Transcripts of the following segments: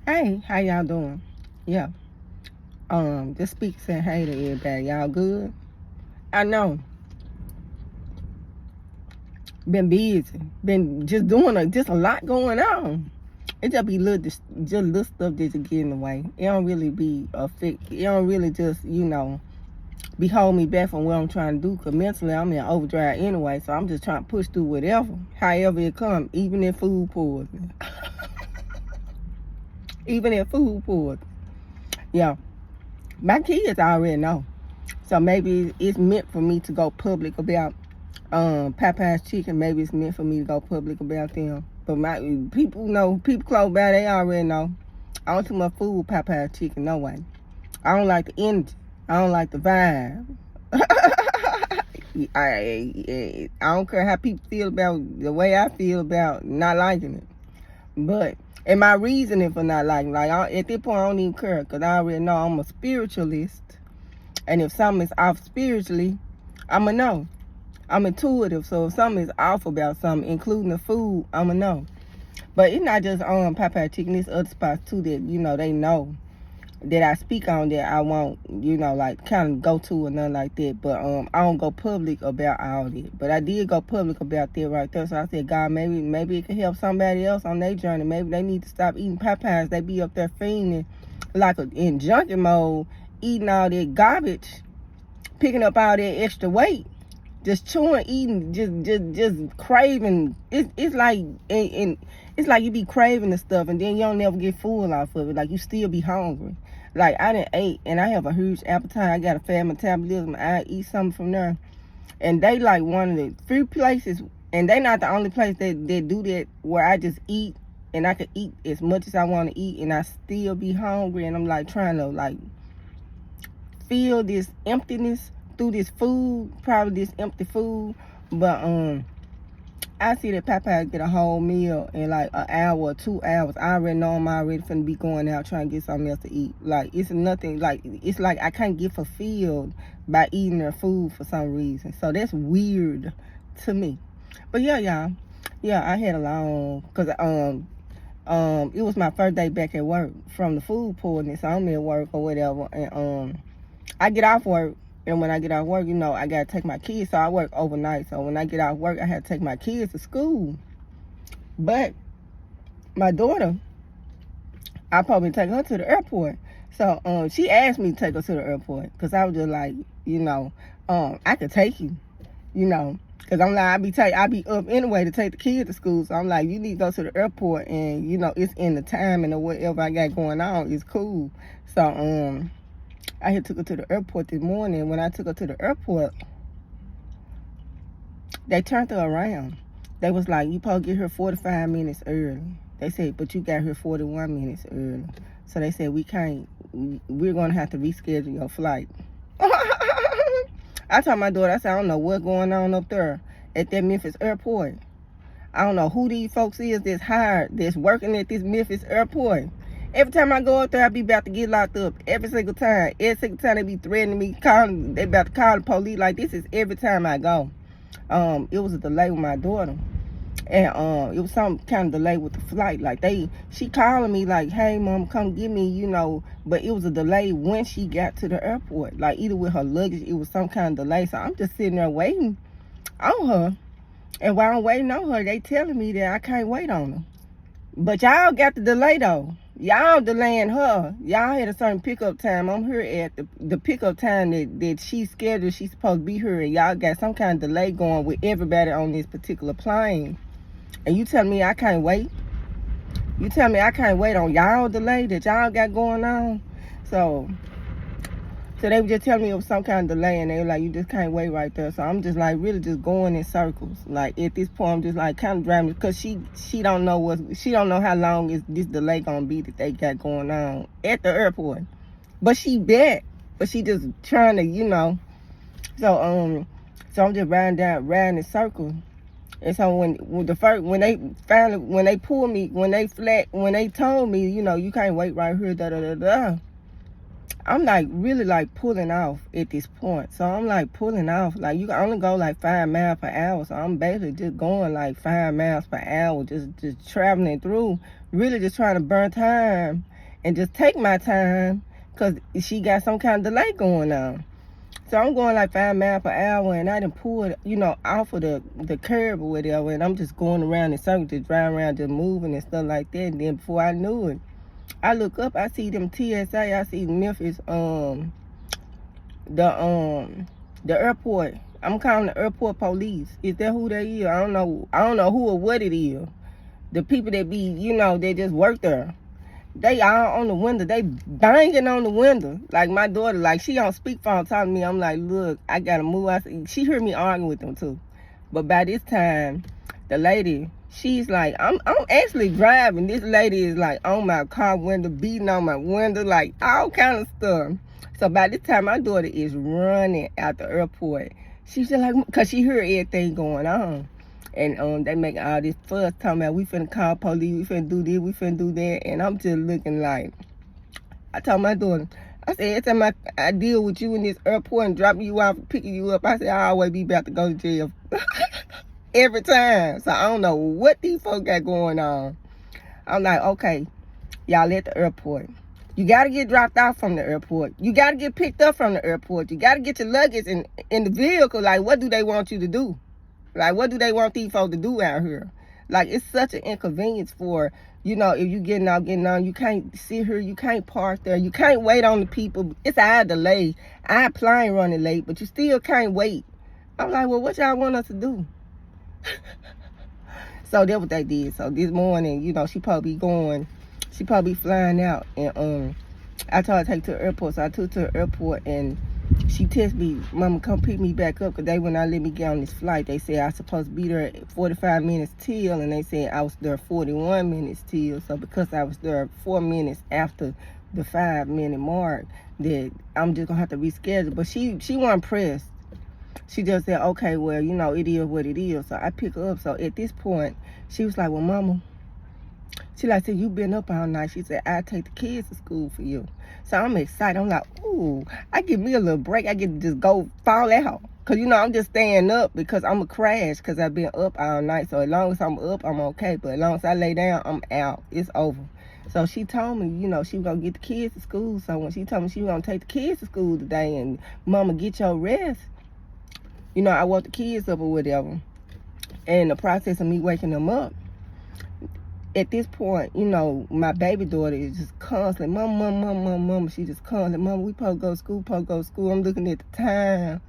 Hey, how y'all doing? Yeah. Just speak saying hey to everybody. Y'all good? I know. Been busy. Been just doing just a lot going on. It just be just little stuff that just get in the way. It don't really be affect. It don't really just be holding me back from what I'm trying to do. Cause mentally I'm in overdrive anyway. So I'm just trying to push through whatever, however it comes. Even if food poisoning. Even if food poisoning. Yeah. My kids already know. So maybe it's meant for me to go public about Popeye's chicken. Maybe it's meant for me to go public about them. But my people know, people close by, they already know. I don't too much food with Popeye's chicken, no way. I don't like the energy. I don't like the vibe. I don't care how people feel about the way I feel about not liking it. But, and my reasoning for not liking it, at this point I don't even care, because I already know I'm a spiritualist. And if something is off spiritually, I'ma know. I'm intuitive, so if something is off about something, including the food, I'ma know. But it's not just on Popeye Chicken, there's other spots too that, they know that I speak on that I won't, like kind of go to or nothing like that. But I don't go public about all that. But I did go public about that right there. So I said, God, maybe it can help somebody else on their journey. Maybe they need to stop eating Popeyes. They be up there fiending like in junkie mode, eating all that garbage, picking up all that extra weight, just chewing, eating, just craving. It's like it's like you be craving the stuff and then you don't never get full off of it. Like you still be hungry. Like I done ate and I have a huge appetite. I got a fast metabolism. I eat something from there, and they like one of the few places, and they not the only place that do that where I just eat. And I can eat as much as I want to eat and I still be hungry, and I'm like trying to like feel this emptiness through this food, probably this empty food. But I see that Popeye get a whole meal in like an hour or 2 hours. I already know I'm already finna be going out trying to get something else to eat. Like it's nothing, like it's like I can't get fulfilled by eating their food for some reason. So that's weird to me. But yeah, y'all. Yeah, I had a long, cause it was my first day back at work from the food poisoning. So I'm at work or whatever, and I get off work, and when I get off work, I gotta take my kids. So I work overnight. So when I get off work, I had to take my kids to school. But my daughter, I probably take her to the airport. So she asked me to take her to the airport, cause I was just like, I could take you, Cause I'm like, I be up anyway to take the kids to school. So I'm like, you need to go to the airport, and it's in the timing or whatever I got going on is cool. So I had took her to the airport this morning. When I took her to the airport, they turned her around. They was like, you supposed to get here 45 minutes early. They said, but you got here 41 minutes early. So they said, we're gonna have to reschedule your flight. I told my daughter, I said, I don't know what's going on up there at that Memphis airport. I don't know who these folks is that's hired, that's working at this Memphis airport. Every time I go up there, I be about to get locked up. Every single time. Every single time they be threatening me, they about to call the police. Like, this is every time I go. It was a delay with my daughter. And it was some kind of delay with the flight. Like she calling me like, hey mom, come get me, but it was a delay when she got to the airport. Like either with her luggage, it was some kind of delay. So I'm just sitting there waiting on her. And while I'm waiting on her, they telling me that I can't wait on her. But y'all got the delay though. Y'all delaying her. Y'all had a certain pickup time. I'm here at the pickup time that she's scheduled. She's supposed to be here. And y'all got some kind of delay going with everybody on this particular plane. And you tell me I can't wait? You tell me I can't wait on y'all delay that y'all got going on? So they were just telling me it was some kind of delay, and they were like, you just can't wait right there. So I'm just like really just going in circles. Like at this point, I'm just like kind of driving, because she don't know how long is this delay gonna be that they got going on at the airport. But she bet, but she just trying to, So I'm just riding in circles. And so when they pulled me, when they told me, you can't wait right here, I'm like really like pulling off at this point. So I'm like pulling off. Like you can only go like 5 miles per hour. So I'm basically just going like 5 miles per hour, just traveling through, really just trying to burn time and just take my time because she got some kind of delay going on. So I'm going like 5 miles per hour, and I done pulled, off of the curb or whatever, and I'm just going around in circles, just driving around, just moving and stuff like that. And then before I knew it, I look up, I see them TSA, I see Memphis, the airport. I'm calling the airport police. Is that who they is? I don't know who or what it is. The people that be, they just work there. They all on the window. They banging on the window. Like my daughter, like she on speakerphone talking to me. I'm like, look, I gotta move. She heard me arguing with them too. But by this time, the lady, she's like, I'm actually driving. This lady is like on my car window, beating on my window, like all kind of stuff. So by this time, my daughter is running out the airport. She's just like, cause she heard everything going on. And they make all this fuss talking about we finna call police, we finna do this, we finna do that. And I'm just looking like, I told my daughter, I said, every time I deal with you in this airport and dropping you off, picking you up, I said, I always be about to go to jail. Every time. So I don't know what these folks got going on. I'm like, okay, y'all at the airport. You got to get dropped off from the airport. You got to get picked up from the airport. You got to get your luggage in the vehicle. Like, what do they want you to do? Like, what do they want these folks to do out here? Like, it's such an inconvenience for, if you getting on, you can't sit here, you can't park there, you can't wait on the people. It's our delay. Our plane running late, but you still can't wait. I'm like, well, what y'all want us to do? So that's what they did. So this morning, she probably flying out. And I told her to take to the airport. So I took to the airport, and she texted me, Mama, come pick me back up, because they would not let me get on this flight. They said I was supposed to be there at 45 minutes till, and they said I was there 41 minutes till. So because I was there 4 minutes after the 5-minute mark, that I'm just going to have to reschedule. But she wasn't pressed. She just said, okay, well, it is what it is. So I pick her up. So at this point, she was like, well, Mama, said, you been up all night. She said, I'll take the kids to school for you. So I'm excited. I'm like, ooh, I give me a little break. I get to just go fall out. Because, I'm just staying up because I'm going to crash because I've been up all night. So as long as I'm up, I'm okay. But as long as I lay down, I'm out. It's over. So she told me, she was going to get the kids to school. So when she told me she was going to take the kids to school today and, Mama, get your rest, I woke the kids up or whatever. And the process of me waking them up, at this point, my baby daughter is just constantly, Mama. She just constantly, Mama, we supposed to go to school. I'm looking at the time.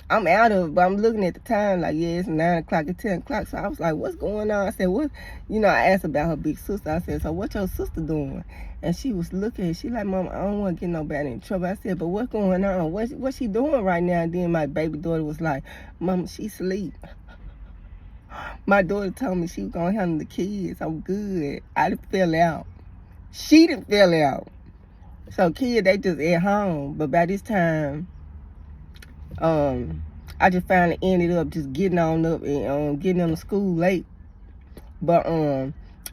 I'm out of it, but I'm looking at the time like, yeah, it's 9 o'clock, it's 10 o'clock. So I was like, what's going on? I said, what? I asked about her big sister. I said, so what your sister doing? And she was looking, she like, Mama, I don't want to get nobody in trouble. I said, but what's going on? What's she doing right now? And then my baby daughter was like, Mama, she sleep. My daughter told me she was going to handle the kids. I'm good. I done fell out. She done fell out. So kids, they just at home. But by this time, I just finally ended up just getting on up and getting them to school late. But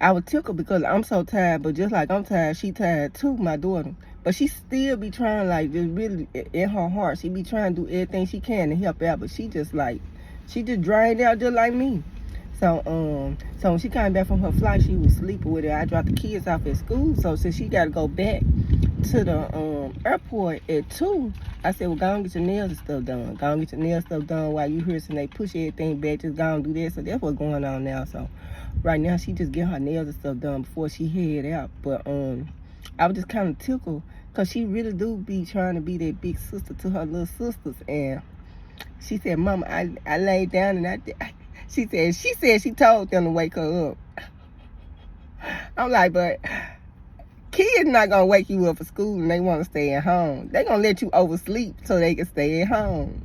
I was tickled because I'm so tired. But just like I'm tired, she tired too, my daughter. But she still be trying, like, just really in her heart, she be trying to do everything she can to help out. But she just drained out just like me. So when she came back from her flight, she was sleeping with her. I dropped the kids off at school. So since she got to go back to the airport at 2, I said, well, go and get your nails and stuff done. Go and get your nails and stuff done while you here. So they push everything back. Just go and do that. So that's what's going on now. So right now, she just get her nails and stuff done before she head out. But I was just kind of tickled because she really do be trying to be that big sister to her little sisters. And she said, Mama, I laid down and she said she told them to wake her up. I'm like, but kids not going to wake you up for school and they want to stay at home. They going to let you oversleep so they can stay at home.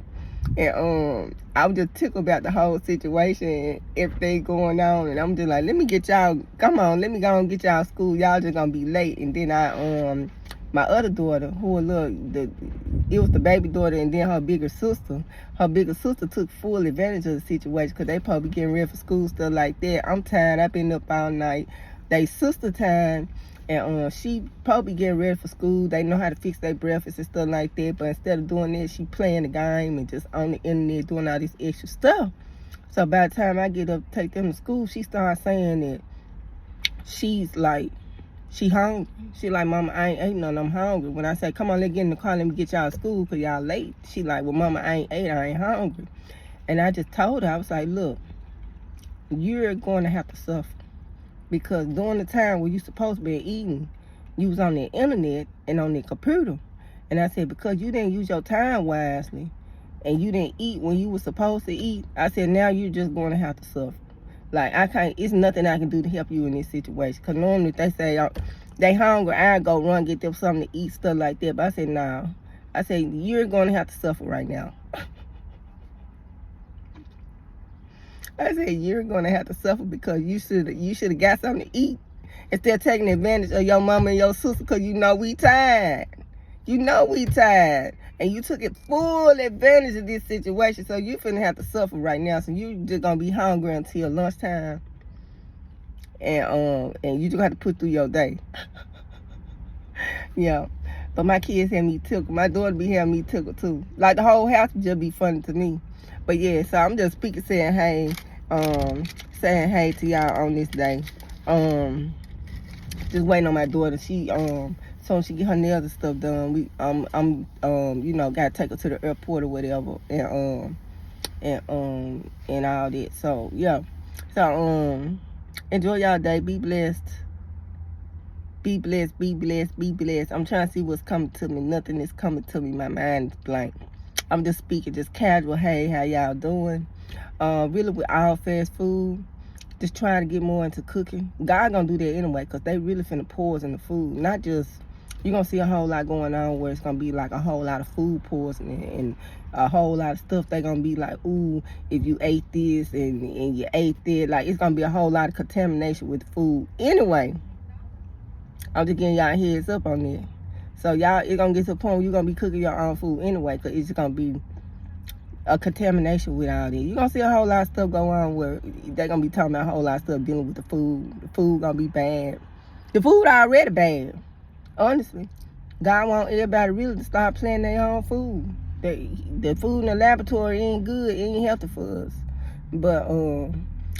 And I was just tickled about the whole situation and everything going on. And I'm just like, let me get y'all, come on, let me go and get y'all school. Y'all just going to be late. And then my other daughter, it was the baby daughter and then her bigger sister. Her bigger sister took full advantage of the situation because they probably getting ready for school, stuff like that. I'm tired. I've been up all night. They sister time, and she probably getting ready for school. They know how to fix their breakfast and stuff like that. But instead of doing that, she playing the game and just on the internet doing all this extra stuff. So by the time I get up to take them to school, she starts saying that she's like She hungry. She like, Mama, I ain't ate nothing. I'm hungry. When I say, come on, let's get in the car. Let me get y'all to school because y'all late. She like, well, Mama, I ain't ate. I ain't hungry. And I just told her, I was like, look, you're going to have to suffer. Because during the time where you supposed to be eating, you was on the internet and on the computer. And I said, because you didn't use your time wisely and you didn't eat when you were supposed to eat, I said, now you're just going to have to suffer. Like, I can't, it's nothing I can do to help you in this situation. Because normally if they say they hungry, I go run, get them something to eat, stuff like that. But I said, nah. I said, you're going to have to suffer right now. I said, you're going to have to suffer because you should have got something to eat instead of taking advantage of your mama and your sister because you know we tired. You know we tired. And you took it full advantage of this situation. So you finna have to suffer right now. So you just going to be hungry until lunchtime. And you just have to put through your day. Yeah. But my kids had me tickled. My daughter be having me tickled too. Like the whole house would just be funny to me. But yeah, so I'm just speaking, saying hey to y'all on this day. Just waiting on my daughter. She so she get her nails and stuff done. I'm you know, gotta take her to the airport or whatever, and all that. So yeah. So enjoy y'all day. Be blessed. Be blessed, be blessed, be blessed. I'm trying to see what's coming to me. Nothing is coming to me. My mind is blank. I'm just speaking, just casual. Hey, how y'all doing? Really with all fast food, just trying to get more into cooking. God gonna do that anyway, because they really finna poison the food. Not just, you're gonna see a whole lot going on where it's gonna be like a whole lot of food poisoning and a whole lot of stuff. They gonna be like, ooh, if you ate this and you ate that, like it's gonna be a whole lot of contamination with food. Anyway, I'm just getting y'all heads up on that. So y'all, it's gonna get to the point where you're gonna be cooking your own food anyway, because it's gonna be a contamination with all this. You're gonna see a whole lot of stuff go on where they're gonna be talking about a whole lot of stuff dealing with the food. The food gonna be bad. The food already bad. Honestly. God want everybody really to start planting their own food. The food in the laboratory ain't good, it ain't healthy for us. But y'all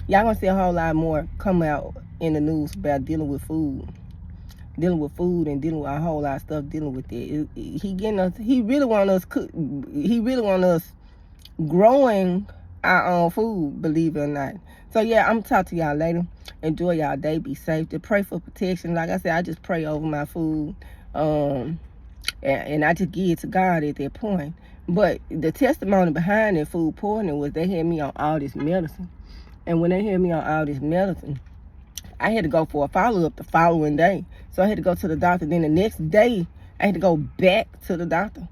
gonna see a whole lot more come out in the news about dealing with food. Dealing with food and dealing with a whole lot of stuff, dealing with it. He really want us growing our own food, believe it or not. So yeah, I'm talk to y'all later. Enjoy y'all day, be safe. Just pray for protection. Like I said, I just pray over my food. And I just give it to God at that point. But the testimony behind that food poisoning was they had me on all this medicine. And when they had me on all this medicine, I had to go for a follow-up the following day. So I had to go to the doctor. Then the next day, I had to go back to the doctor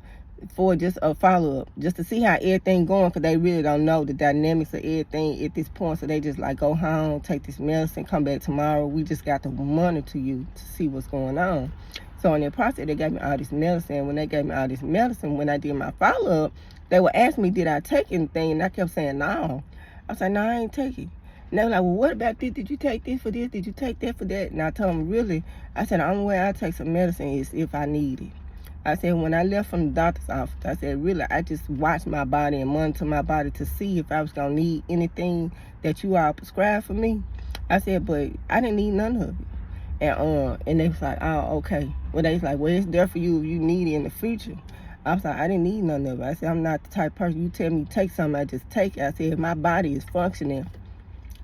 for just a follow-up, just to see how everything going, because they really don't know the dynamics of everything at this point. So they just like, go home, take this medicine, come back tomorrow. We just got to monitor you to see what's going on. So in that process, they gave me all this medicine. When they gave me all this medicine, when I did my follow-up, they would ask me, did I take anything? And I kept saying, no. I was like, no, I ain't taking. And they were like, well, what about this? Did you take this for this? Did you take that for that? And I told them, really, I said, the only way I take some medicine is if I need it. I said, when I left from the doctor's office, I said, really, I just watched my body and monitor my body to see if I was going to need anything that you all prescribed for me. I said, but I didn't need none of it. And they was like, oh, okay. Well, they was like, well, it's there for you if you need it in the future. I was like, I didn't need none of it. I said, I'm not the type of person, you tell me to take something, I just take it. I said, if my body is functioning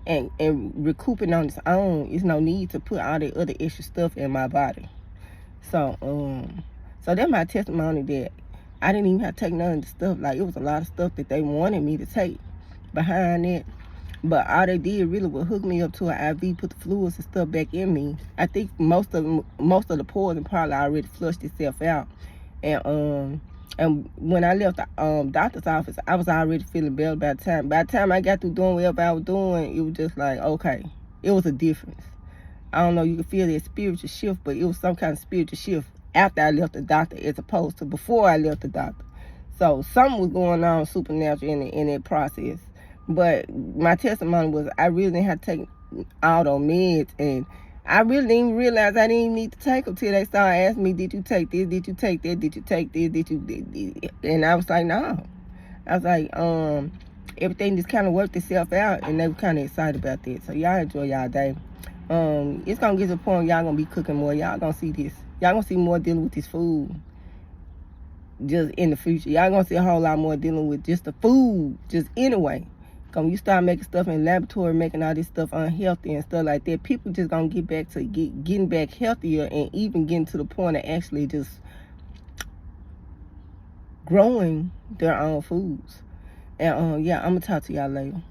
and recouping on its own, there's no need to put all the other extra stuff in my body. So that's my testimony, that I didn't even have to take none of the stuff. Like, it was a lot of stuff that they wanted me to take behind it. But all they did really was hook me up to an IV, put the fluids and stuff back in me. I think most of the poison probably already flushed itself out. And when I left the doctor's office, I was already feeling better by the time. By the time I got through doing whatever I was doing, it was just like, okay, it was a difference. I don't know, you could feel that spiritual shift, but it was some kind of spiritual shift after I left the doctor as opposed to before I left the doctor. So something was going on supernatural in that process. But my testimony was I really didn't have to take all those meds, and I really didn't even realize I didn't need to take them till they started asking me, did you take this? Did you take that? Did you take this? Did you? And I was like, no. I was like, everything just kind of worked itself out, and they were kind of excited about that. So y'all enjoy y'all day. It's gonna get to the point y'all gonna be cooking more. Y'all gonna see this. Y'all gonna see more dealing with this food just in the future. Y'all gonna see a whole lot more dealing with just the food, just anyway. Cause when you start making stuff in the laboratory, making all this stuff unhealthy and stuff like that, people just gonna get back to getting back healthier and even getting to the point of actually just growing their own foods. And yeah, I'm gonna talk to y'all later.